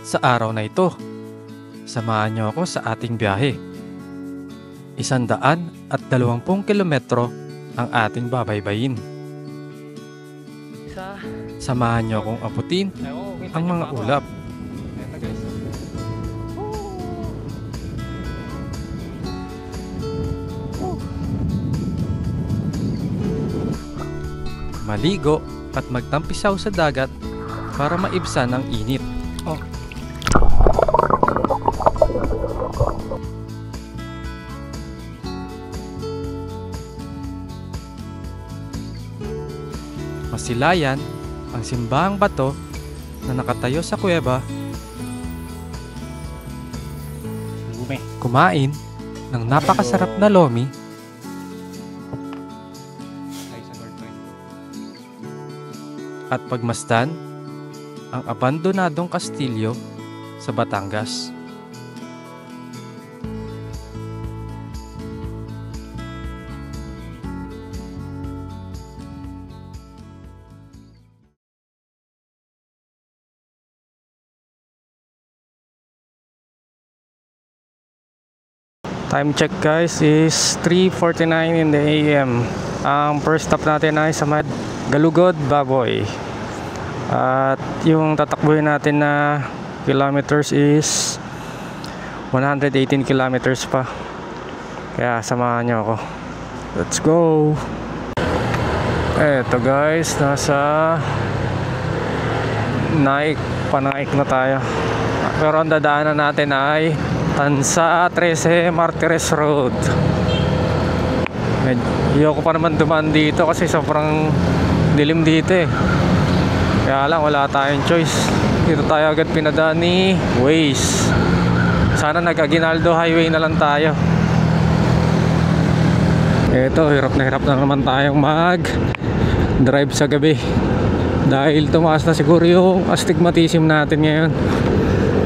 Sa araw na ito, samahan niyo ako sa ating biyahe. 120 kilometro ang ating babaybayin. Samahan niyo akong abutin ang mga ulap. Maligo at magtampisaw sa dagat para maibsan ang init. Masilayan ang simbahang bato na nakatayo sa kuweba. Kumain ng napakasarap na lomi. At pagmasdan ang abandonadong kastilyo sa Batangas. Time check guys is 3:49 in the AM. Ang first stop natin ay sa Galugod, Baboy. At yung tatakbuhin natin na kilometers is 118 kilometers pa. Kaya samahan nyo ako. Let's go! Eto guys, nasa Panaik na tayo. Pero ang dadaanan natin ay Tansa 13 Martires Road. Medyo ko pa naman dumaan dito kasi sobrang dilim dito eh. Kaya lang wala tayong choice. Dito tayo agad pinadaan ni Waze. Sana nag-Aguinaldo Highway na lang tayo. Eto, hirap na naman tayong mag-drive sa gabi. Dahil tumaas na siguro yung astigmatism natin ngayon.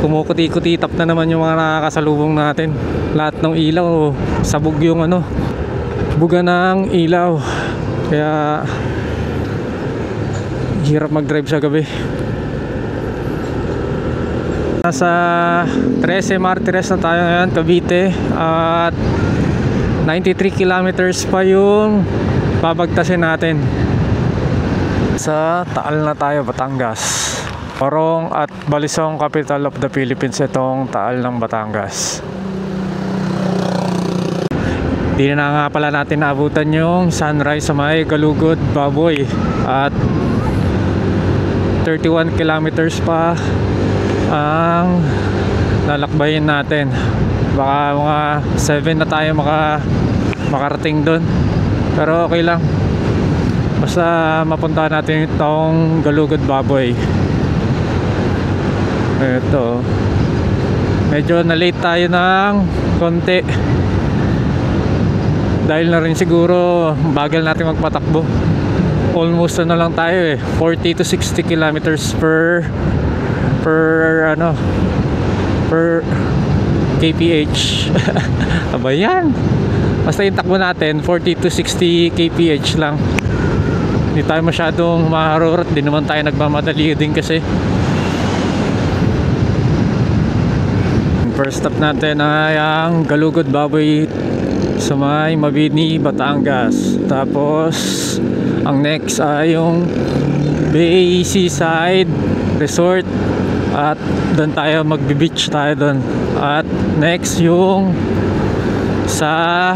Kumukuti-kutitap na naman yung mga nakakasalubong natin. Lahat ng ilaw, sabog yung buga ng ilaw. Kaya hirap mag-drive sa gabi. Nasa 13 Martires na tayo ngayon, Cavite. At 93 kilometers pa yung babagtasin natin. Sa Taal na tayo, Batangas. Orong at Balisong, capital of the Philippines, itong Taal ng Batangas. Di na nga pala natin naabutan yung sunrise sa may Galugod, Baboy. At 31 kilometers pa ang lalakbayin natin. Baka mga 7 na tayo makarating doon. Pero okay lang. Basta mapuntahan natin itong Galugod, Baboy. Ito. Medyo na-late tayo ng konti. Dahil na rin siguro bagal natin magpatakbo. Almost na lang tayo 40 to 60 kilometers per kph. Aba yan. Basta yung takbo natin 40 to 60 kph lang. Hindi tayo masyadong maharurot. Di naman tayo nagmamadali din kasi. First stop natin ay ang Galugod, Baboy sa may Mabini, Batangas. Tapos ang next ay yung Bay Seaside Resort. At doon tayo magbe-beach tayo doon. At next yung sa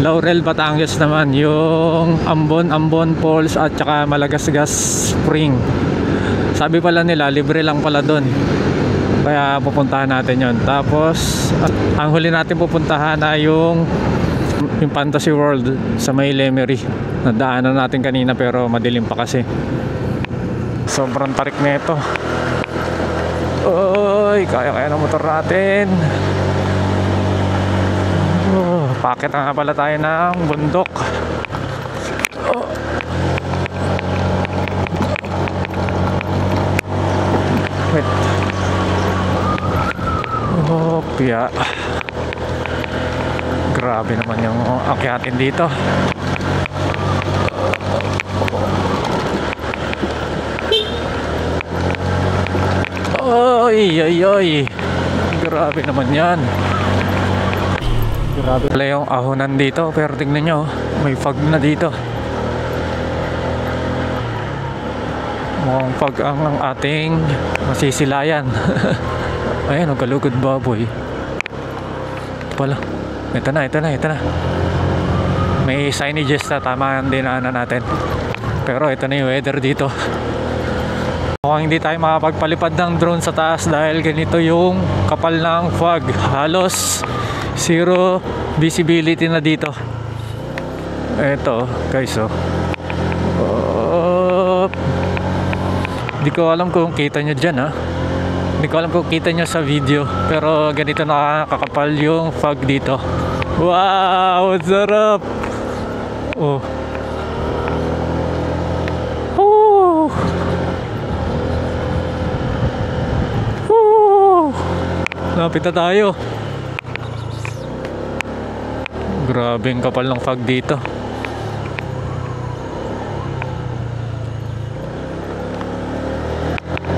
Laurel, Batangas naman, yung Ambon Falls at saka Malagasgas Spring. Sabi pala nila libre lang pala doon. Kaya pupuntahan natin yon. Tapos ang huli natin pupuntahan ay yung Fantasy World sa may Lemery. Nadaanan natin kanina pero madilim pa kasi. Sobrang tarik na ito. Oy, kaya ng motor natin. Pakit na nga pala tayo ng bundok. Wait. Piya. Grabe naman yung akyatin dito. Oy, oy, oy. Grabe naman yan. Grabe pala yung ahonan dito. Pero tingnan nyo, may fog na dito. Mukhang fog ang ating masisilayan. Ayan, ang Galugad Baboy. Ito pala. Ito na. May signages na tama ang dinaanan natin. Pero ito na yung weather dito. Mukhang hindi tayo makapagpalipad ng drone sa taas dahil ganito yung kapal ng fog. Halos zero visibility na dito. Ito guys, oh. Hindi ko alam kung kita nyo dyan, ha. Hindi ko alam kung kita nyo sa video. Pero ganito nakakapal yung fog dito. Wow, sarap. Oh. Woo. Woo. Lapit na tayo. Grabe ang kapal ng fog dito.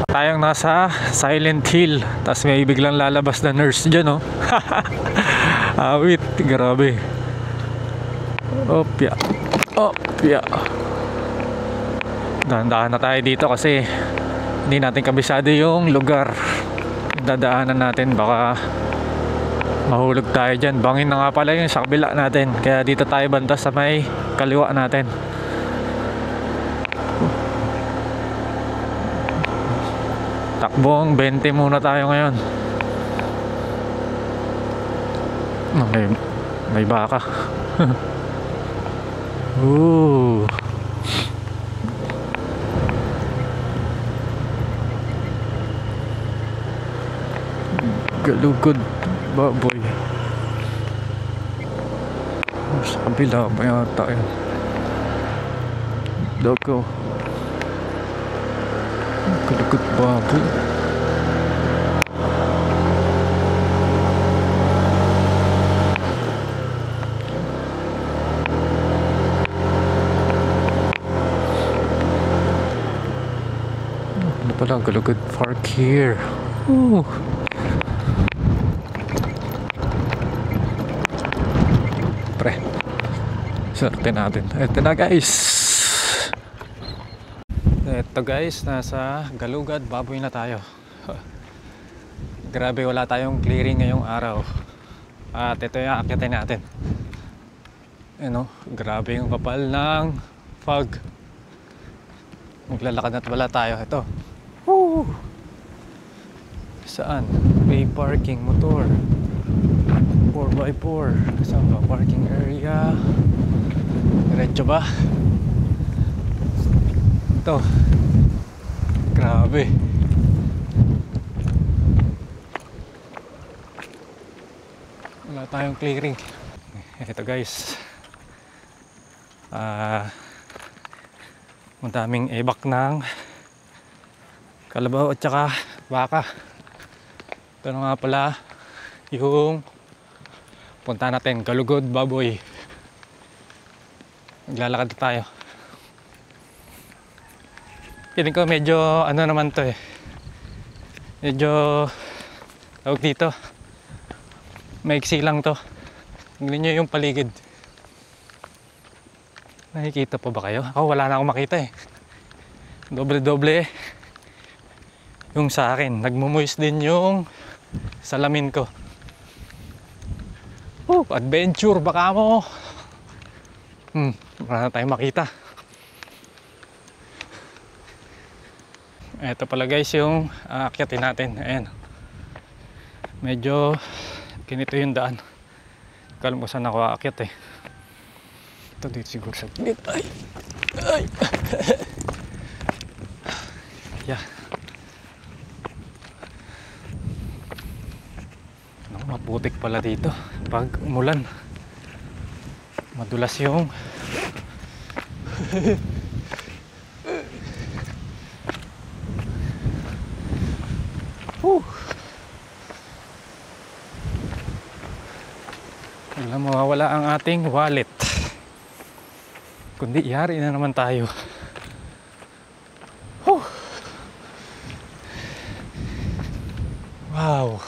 Tayong nasa Silent Hill. Tapos may biglang lalabas na nurse dyan, oh. Awit, grabe. Opya. Dahan-dahan na tayo dito kasi hindi natin kabisado yung lugar. Dadaanan natin, baka mahulog tayo dyan. Bangin na nga pala yung sa kabila natin. Kaya dito tayo banda sa may kaliwa natin. Takbong 20 muna tayo ngayon. May baka. Ooh. Galugad Baboy. Sa kabila ba yata yun? Dago. Galugad Baboy. Ano pala, Galugad Park here. Ooh. Pre, swerte natin. Ito na guys. Ito guys, nasa Galugad Baboy na tayo. Grabe, wala tayong clearing ngayong araw. At ito yung akyatin natin. Ano, grabe yung kapal ng fog. Maglalakad na wala tayo. Ito. Woo! Saan? May parking motor. 4x4. Saan ba? Parking area. Diretso ba? Ito. Grabe. Wala tayong clearing. Ito guys. Madaming ebak ng kalabaw at saka baka. Ito na nga pala yung punta natin, Galugad Baboy. Maglalakad tayo. Feeling ko medyo ano naman to eh. Medyo tawag dito. Maiksi lang to. Tingnan nyo yung paligid. Nakikita pa ba kayo? Ako wala na akong makita eh. Doble-doble yung sa akin. Nagmumuis din yung salamin ko. Adventure baka mo. Wala na tayong makita. Ito pala guys yung aakyatin natin. Ayan. Medyo ganito yung daan. Kalam ko saan ako aakyat eh. Ito dito siguro sa gilid. Ay. Yeah. Maputik pala dito pag umulan. Madulas yung Biglang mawawala ang ating wallet. Kundi yari na naman tayo. Wow.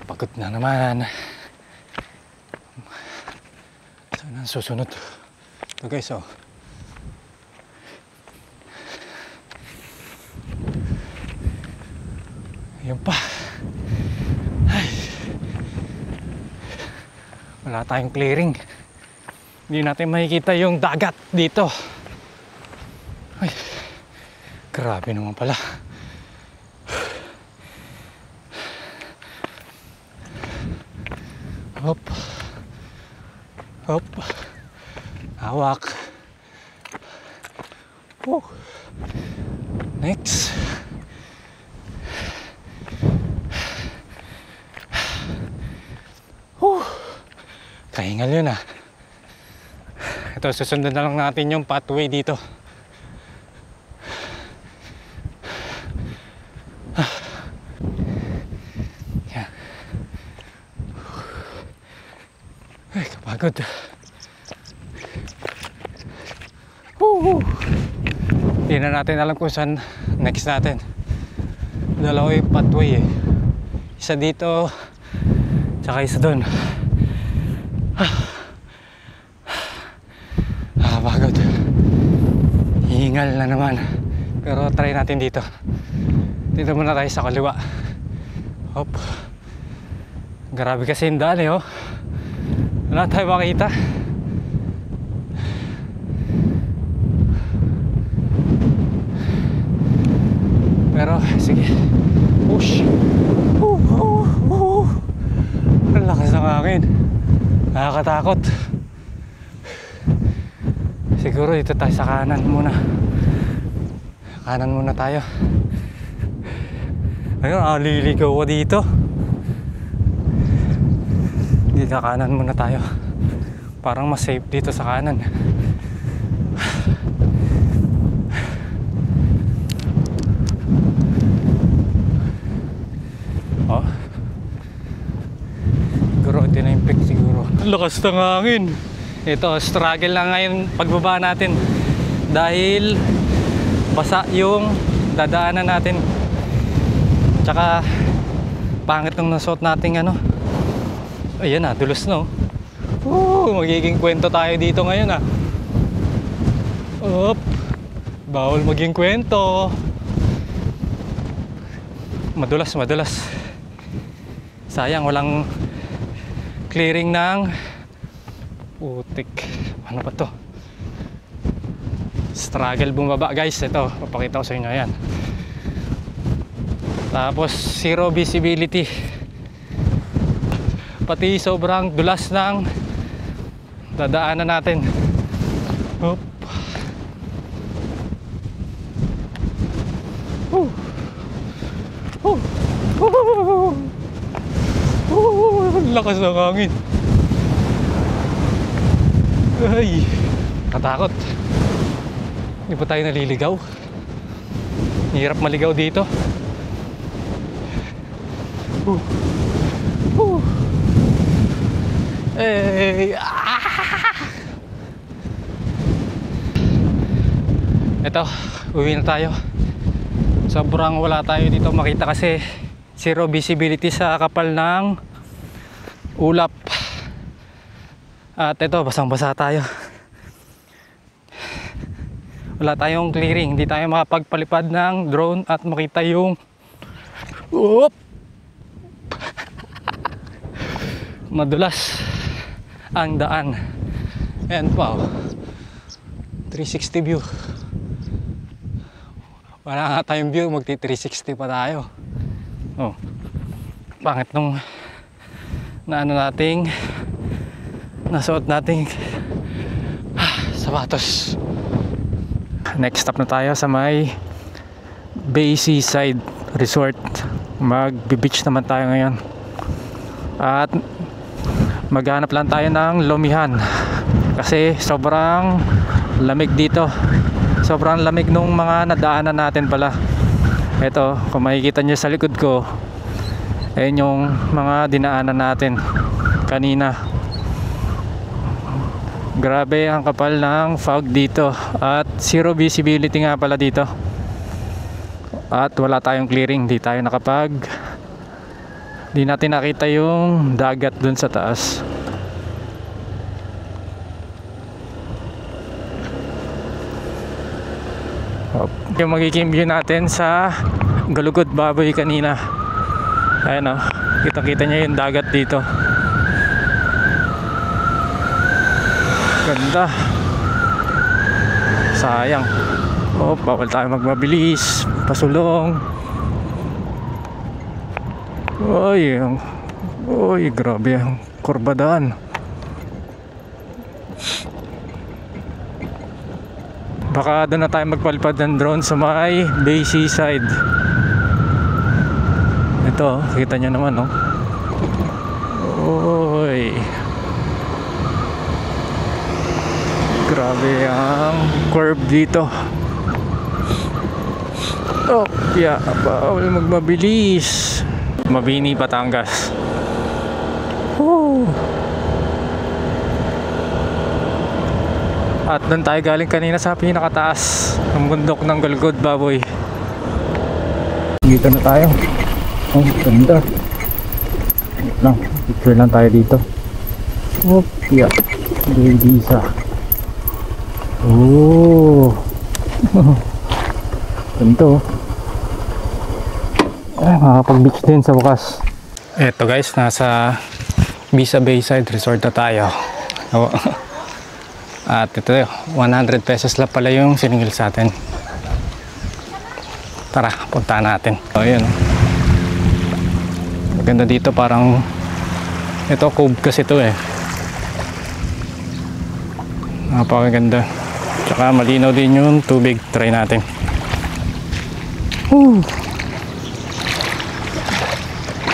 Pagod na naman. Saan ang susunod? Ito guys, oh. Ayun pa. Ay. Wala tayong clearing. Hindi natin makikita yung dagat dito. Ay. Grabe naman pala. Hop. Hop. Hawak. Oh. Next. Kahingal yun ah. Ito, susundan na lang natin yung pathway dito. Yan. Ay, kapagod. Hindi na natin alam kung saan next natin. Dalawa yung pathway eh. Isa dito, tsaka isa doon. Nakapagod. Hingal na naman. Pero try natin dito. Dito muna tayo sa kaliwa. Hop. Grabe kasi yung daan eh, oh. Wala tayo makita. Pero sige. Push. Ang lakas ng hangin. Nakakatakot. Siguro dito tayo sa kanan muna. Kanan muna tayo. Ayun, liligaw ko dito. Dito kanan muna tayo. Parang mas safe dito sa kanan. Oh. Siguro ito na yung pick siguro. Ang lakas ng hangin. Ito, struggle lang ngayon pagbaba natin dahil basa yung dadaanan natin. Tsaka pangit nung nasuot nating ano. Ayan na, dulos no. Magiging kwento tayo dito ngayon ah. Op. Bawal maging kwento. Madulas, madulas. Sayang walang clearing ng putik. Ano ba to? Struggle bumaba guys. Ito, papakita ko sa inyo. Ayan. Tapos zero visibility. Pati sobrang dulas ng dadaanan natin. Hop. Lakas ng hangin. Ay, katakot. Hindi pa tayo naliligaw. Hirap maligaw dito. Eh, Ito, uwi na tayo. Sobrang wala tayo dito makita kasi zero visibility sa kapal ng ulap. At ito, basang-basa tayo. Wala tayong clearing, hindi tayo makapagpalipad ng drone at makita yung madulas ang daan. And wow, 360 view. Wala nga tayong view, magti 360 pa tayo. Oh, pangit nung nating nasuot nating sapatos. Next stop na tayo sa may Bay Seaside Resort. Mag-beach naman tayo ngayon. At maghanap lang tayo ng lumihan kasi sobrang lamig dito. Sobrang lamig nung mga nadaanan natin pala. Ito, kung makikita nyo sa likod ko, ayun yung mga dinaanan natin kanina. Grabe ang kapal ng fog dito at zero visibility nga pala dito. At wala tayong clearing, di natin nakita yung dagat dun sa taas. Yung magiging view natin sa Galugod Baboy kanina. Ayan o, kita-kita nyo yung dagat dito. Ganda. Sayang. Oh, bawal tayo magmabilis. Pasulong. Uy, grabe ang kurbadaan. Baka doon na tayo magpalipad ng drone sa may Bay Seaside. Ito, kita nyo naman, no? Uy. Grabe ang curve dito. Oh, yeah, bawal magmabilis. Mabini, Batangas. Woo. At doon tayo galing kanina sa pinakataas ng bundok ng Galugod Baboy. Dito na tayo. Oh, ganda. Lang, picture lang tayo dito. Oh, yeah. Isa. Oh. Ganito. Makakapag-beach din sa bukas. Eto guys, nasa Visa Bayside Resort na tayo. Oh. At ito, 100 pesos lang pala yung siningil sa atin. Tara, punta natin. O, yun. Maganda dito, parang ito, cove kasi ito eh. Napakaganda. Tsaka malinaw din yung tubig. Try natin.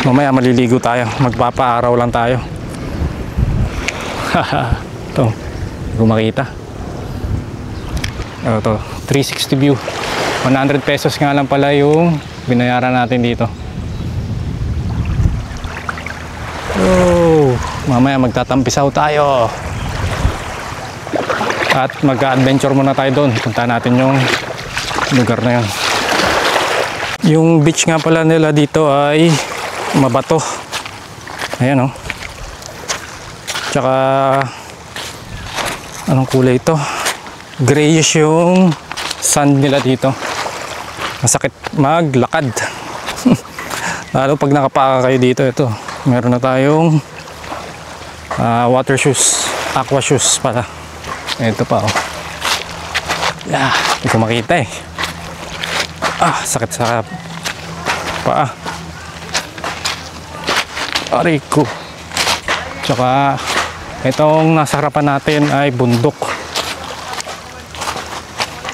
Mamaya maliligo tayo. Magpapaaraw lang tayo. Ito. Kung makita. Ito, 360 view. 100 pesos nga lang pala yung binayaran natin dito. Oh, mamaya magtatampisaw tayo. At mag-adventure muna tayo doon. Punta natin yung lugar na yun. Yung beach nga pala nila dito ay mabato. Ayan, oh. Tsaka anong kulay ito? Grayish yung sand nila dito. Masakit maglakad. Lalo pag nakapaka kayo dito. Ito, meron na tayong water shoes, aqua shoes pala. Ito pa, oh. Yeah, hindi ko makita eh. Sakit sa paa. Aray ko. Tsaka itong nasa harapan natin ay bundok.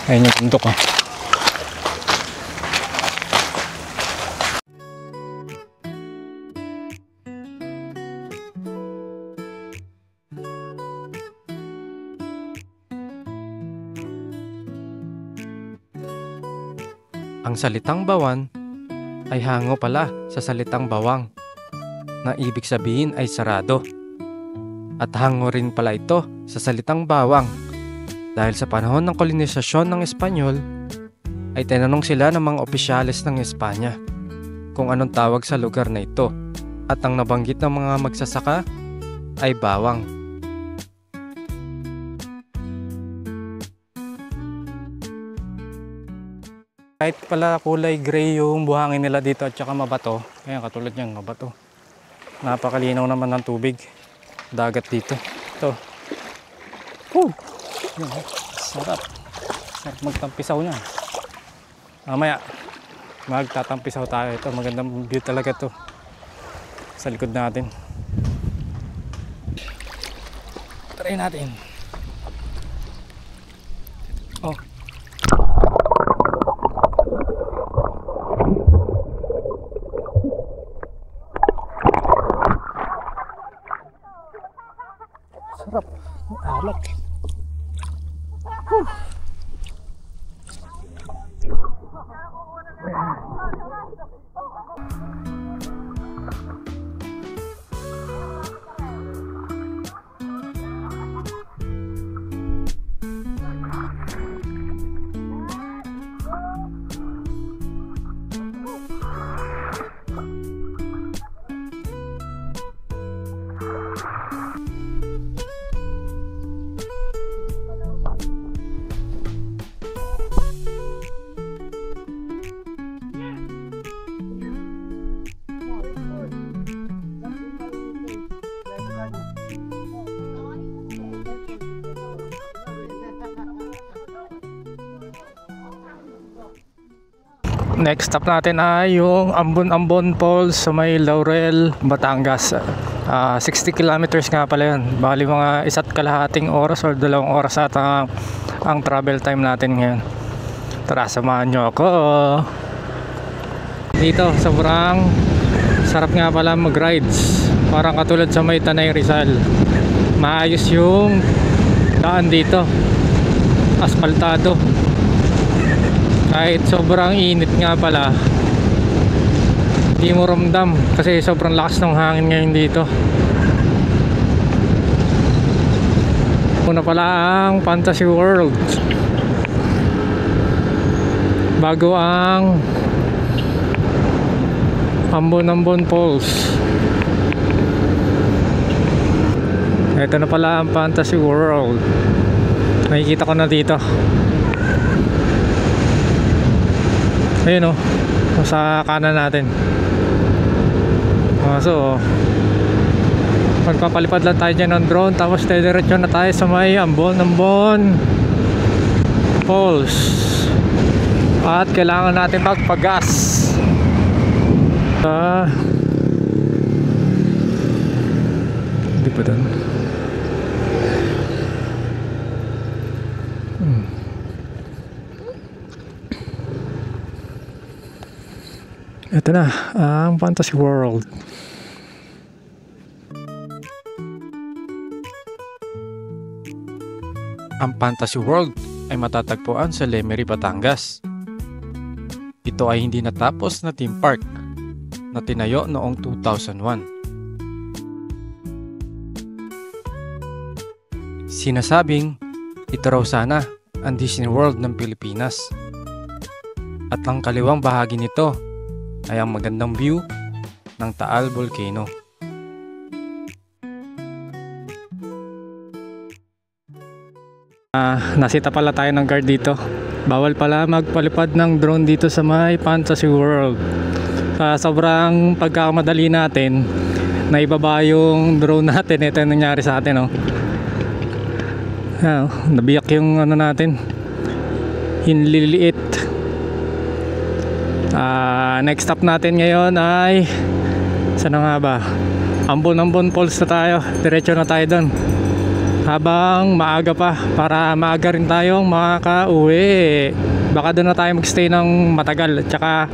Ayun yung bundok, oh. Ang salitang bawan ay hango pala sa salitang bawang, na ibig sabihin ay sarado. At hango rin pala ito sa salitang bawang dahil sa panahon ng kolonisasyon ng Espanyol ay tinanong sila ng mga opisyales ng Espanya kung anong tawag sa lugar na ito, at ang nabanggit ng mga magsasaka ay bawang. Kahit pala kulay gray yung buhangin nila dito at saka mabato, ayan, katulad niyang mabato. Napakalinaw naman ng tubig, dagat dito. Ito. Sarap. Sarap magtampisaw niya. Mamaya magtatampisaw tayo. Ito, magandang view talaga to sa likod natin. Try natin. Oh. Sarap. Alak. Next stop natin ay yung Ambon Falls sa may Laurel, Batangas. 60 kilometers nga pala yun. Bali mga 1.5 oras or 2 oras at ang travel time natin ngayon. Tara, samahan nyo ako. Dito, sobrang sarap nga pala mag-rides. Parang katulad sa may Tanay Rizal. Maayos yung daan dito. Aspaltado. Kahit sobrang init nga pala, hindi mo ramdam kasi sobrang lakas ng hangin ngayon dito. Una pala ang Fantasy World, bago ang Ambon Falls. Ito na pala ang Fantasy World. Nakikita ko na dito. Ayun o, sa kanan natin. So magpapalipad lang tayo dyan ng drone, tapos diretso na tayo sa may Ambon Falls. At kailangan natin magpagas. Hindi pa doon. Ito na ang Fantasy World. Ang Fantasy World ay matatagpuan sa Lemery, Batangas. Ito ay hindi natapos na theme park na tinayo noong 2001. Sinasabing ito raw sana ang Disney World ng Pilipinas. At ang kaliwang bahagi nito ay ang magandang view ng Taal Volcano. Nasita pala tayo ng guard dito. Bawal pala magpalipad ng drone dito sa may Fantasy World. Sobrang pagkamadali natin, naibaba yung drone natin. Ito yung nangyari sa atin, oh. Nabiyak yung ano natin, hinliliit. Next stop natin ngayon ay saan nga ba? Ambon Falls na tayo. Diretso na tayo doon habang maaga pa, para maaga rin tayong makaka-uwi. Baka doon na tayo magstay ng matagal. At saka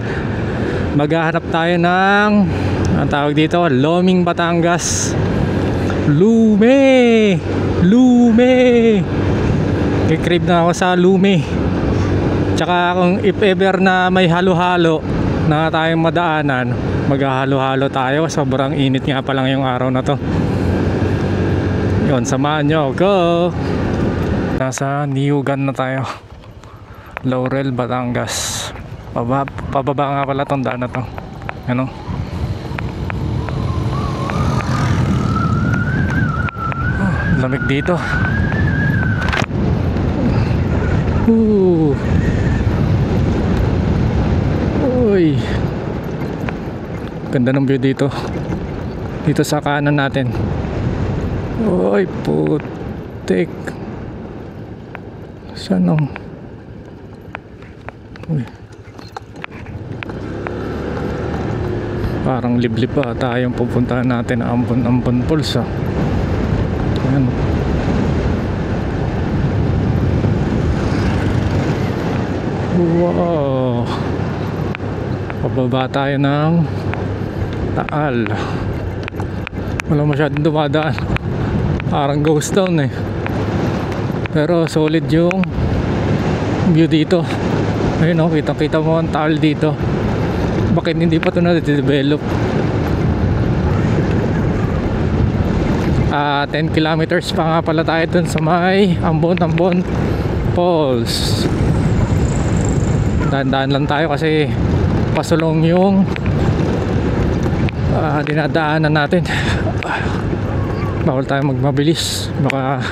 maghahanap tayo ng ang tawag dito, Loming, Batangas. Lume i-crave na ako sa Lume. Tsaka kung if ever na may halo-halo na tayong madaanan, maghahalo-halo tayo. Sobrang init nga pa lang yung araw na to. Yun, samahan nyo, go! Nasa Niugan na tayo, Laurel, Batangas. Pababa nga pala tong daan na to. Ano? Lamig dito. Uy, ganda ng view dito. Dito sa kanan natin. Uy, putik. Saan ang? Uy, parang liblib pa tayong pupuntahan natin ang Ambon Falls, ah. Ayan. Wow, pababa tayo ng Taal. Wala masyadong dumadaan, parang ghost town eh. Pero solid yung view dito. Ayun, oh, kitang kita mo ang Taal dito. Bakit hindi pa ito na-develop? 10 kilometers pa nga pala tayo dun sa may Ambon Falls. Dahan-dahan lang tayo kasi pasulong yung dinadaanan natin. Bawal tayo magmabilis, baka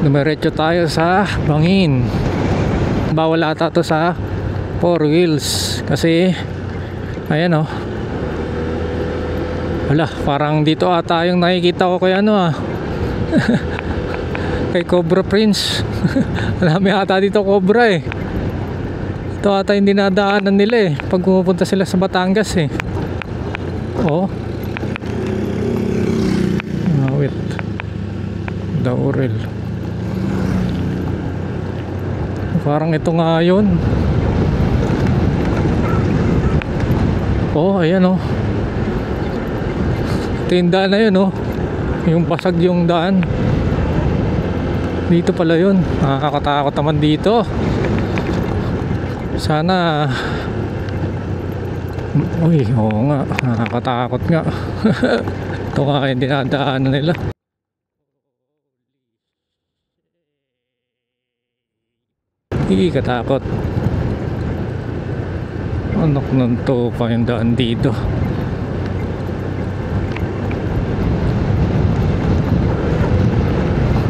dumiretso tayo sa bangin. Bawal ata to sa 4 wheels kasi ayan, oh. Wala, parang dito ata yung nakikita ko kay ano, kay Cobra Prince. Alam mo ata dito Cobra eh. Ito ata yung dinadaanan nila eh pag pumupunta sila sa Batangas eh. Oh. Wait. Daurel. Parang ito nga yun. Oh, ayan oh. Tinda na yun oh. Yung basag yung daan. Dito pala yun. Nakakatakot naman dito. Sana. Uy, oo nga. Nakakatakot nga. Ito nga yung dinadaanan nila. Hindi katakot. Anak ng to pa yung daan dito.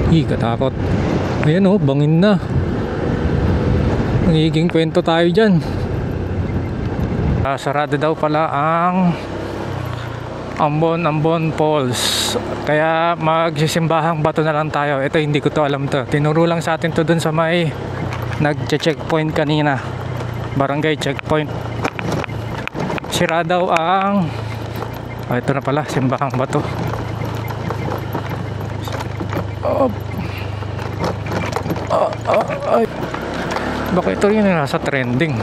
Hindi katakot. Ayan oh, bangin na. Magiging kwento tayo dyan. Sarado daw pala ang Ambon Falls. Kaya magsisimbahang bato na lang tayo. Ito hindi ko to alam to. Tinuro lang sa atin to dun sa may nag-checkpoint kanina. Barangay checkpoint. Sira daw ang ito na pala, simbahang bato. Baka ito yun yung nasa trending.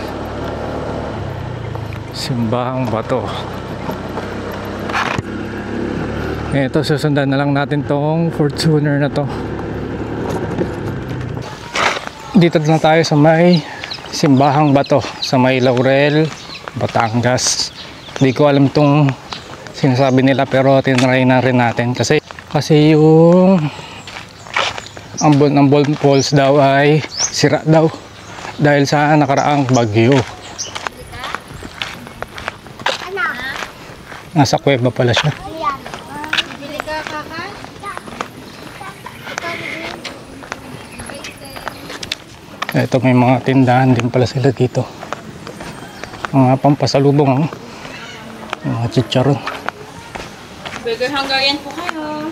Simbahang bato. Ito, susundan na lang natin tong Fortuner na to. Dito na tayo sa may simbahang bato sa may Laurel, Batangas. Hindi ko alam tong sinasabi nila pero tinry na rin natin kasi yung Ambon Falls daw ay sira daw dahil sa nakaraang bagyo. Nasa kuweba pala siya. Ito may mga tindahan din pala sila dito. Mga pampasalubong, mga chicharon. Burger Hungarian po kayo.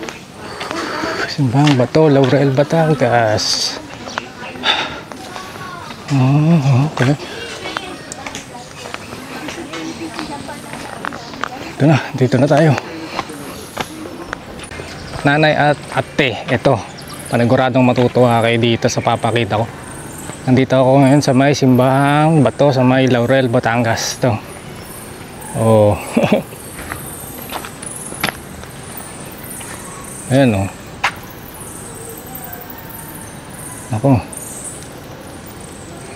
Simbahang bato, Laurel, Batangas. Oh, okay. Dito na tayo. Nanay at ate, ito. Paniguradong matutuwa kayo dito sa papakita ko. Nandito ako ngayon sa may simbahang bato sa may Laurel, Batangas. Ito. Oh. Ayan oh. Ako.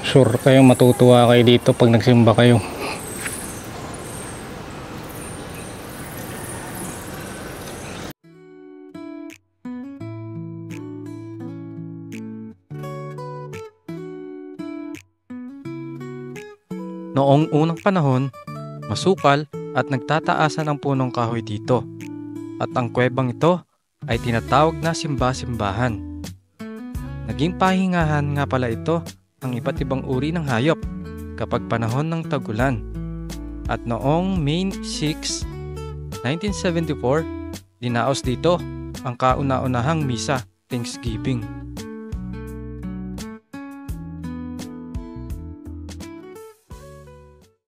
Sure kayo matutuwa kayo dito pag nagsimba kayo. Noong unang panahon, masukal at nagtataasan ang punong kahoy dito. At ang kuwebang ito ay tinatawag na simba-simbahan. Naging pahingahan nga pala ito ang iba't ibang uri ng hayop kapag panahon ng tagulan. At noong May 6, 1974, dinaos dito ang kauna-unahang misa, Thanksgiving.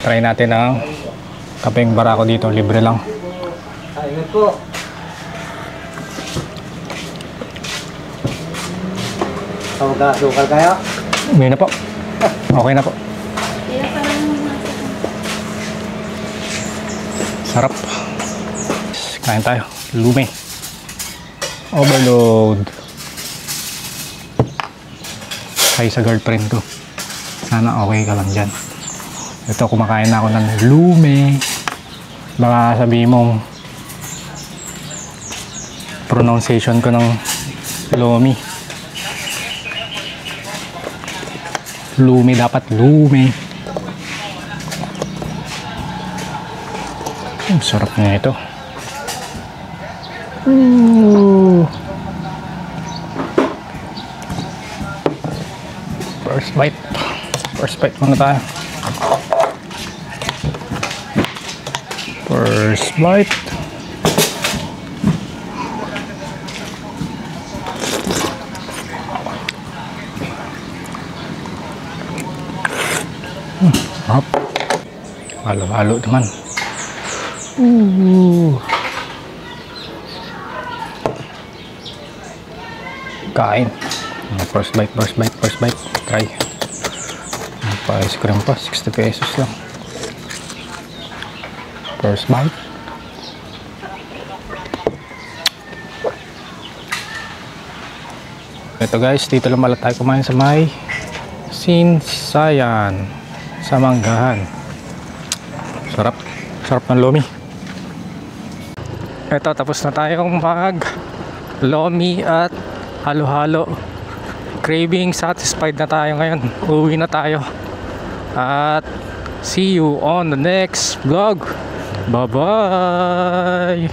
Try natin ang kapeng barako dito, libre lang. Ayun po. Sukal kayo? Hindi na po. Okay na po. Sarap. Kain tayo. Lume. Overload. Kaya sa girlfriend ko. Sana okay ka lang dyan. Ito, kumakain na ako ng lume. Baka sabihin mong pronunciation ko ng lomi. Lume, dapat lume. Ang sarap niya ito. First bite. First bite muna tayo. First bite. Hop. Halo-halo naman. Kain. First bite. Try. Pa-ice cream pa. 60 pesos lang. First bite. Ito guys, dito lang pala tayo kumain sa may Sinsayan sa Manggahan. Sarap ng lomi. Ito, tapos na tayong mag lomi at halo-halo. Craving satisfied na tayo ngayon. Uwi na tayo. At see you on the next vlog. Bye bye.